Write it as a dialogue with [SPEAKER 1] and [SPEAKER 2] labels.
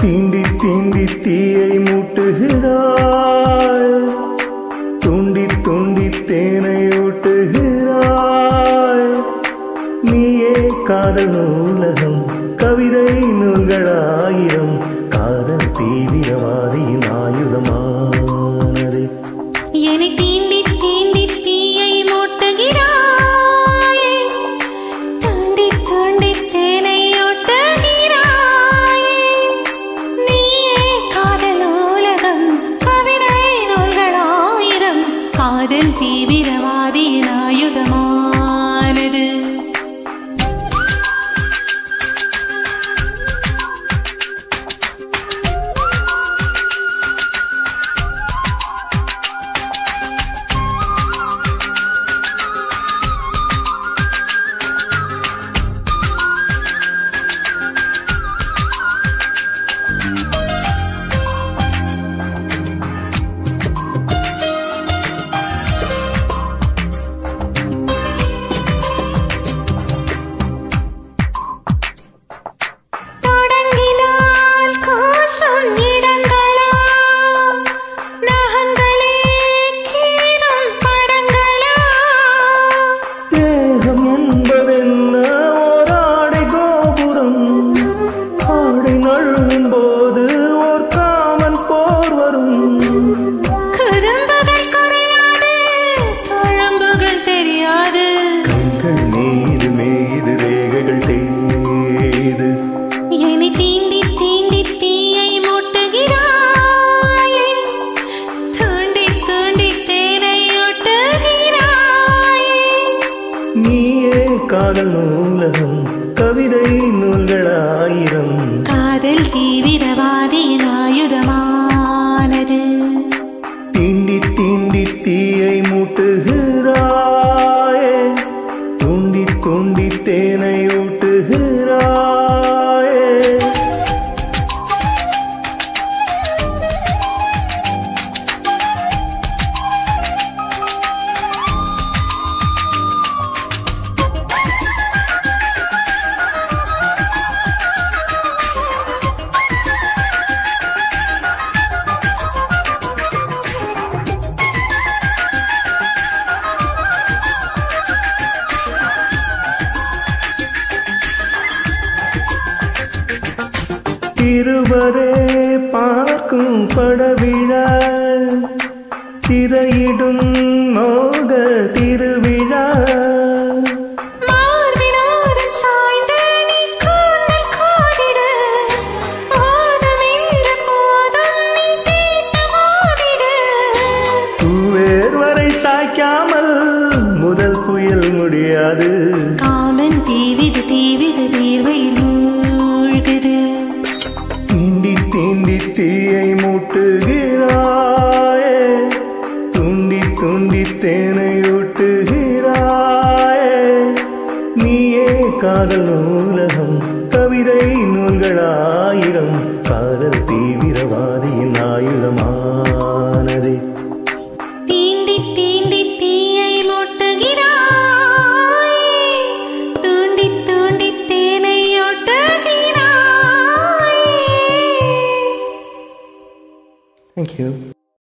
[SPEAKER 1] தீண்டி தீண்டி தீயை மூட்டுகிறாய், துண்டி துண்டி தேனை ஊட்டுகிறாய். நீயே காதல் நூலகம், கவிதை நூல்களாயிரம், காதல் தீவிரவாதியின் ஆயுதமானது.
[SPEAKER 2] என்னை தீண்டி தீண்டி தீயை மூட்டுகிறாய், துண்டி துண்டி தேனை ஊட்டுகிறாய். நீயே காதல் நூலகம், கவிதை நூல்களாயிரம், காதல் தீவிரவாதியின் ஆயுதமானது.
[SPEAKER 1] காதல் நூலகம், கவிதை நூல்களாயிரம்,
[SPEAKER 2] காதல் தீவிரவாதியின் ஆயுதமானது.
[SPEAKER 1] தீண்டி தீண்டி தீயை மூட்டுகிறாயே, துண்டி துண்டி தேனை ஊட்டுகிறாயே. இருவரே பார்க்கும் படவிழா, திரையிடும் மோக திருவிழா. தூவேர் வரை சாய்க்காமல் முதல் புயல் முடியாது.
[SPEAKER 2] காமன் தீவிது தீவிது தீர்வையில் மூழ்குது.
[SPEAKER 1] தீண்டி தீண்டி தீயை மூட்டுகிறாயே, துண்டி துண்டி தேனை ஊட்டுகிறாயே. நீயே காதல் நூலகம், கவிதை நூல்களாயிரம், காதல் தீவிரவாதியின் ஆயுதமானது.
[SPEAKER 2] தீண்டி தீண்டி தீயை மூட்டுகிறாய், துண்டி துண்டி தேனை ஊட்டுகிறாய்.
[SPEAKER 1] Thank you.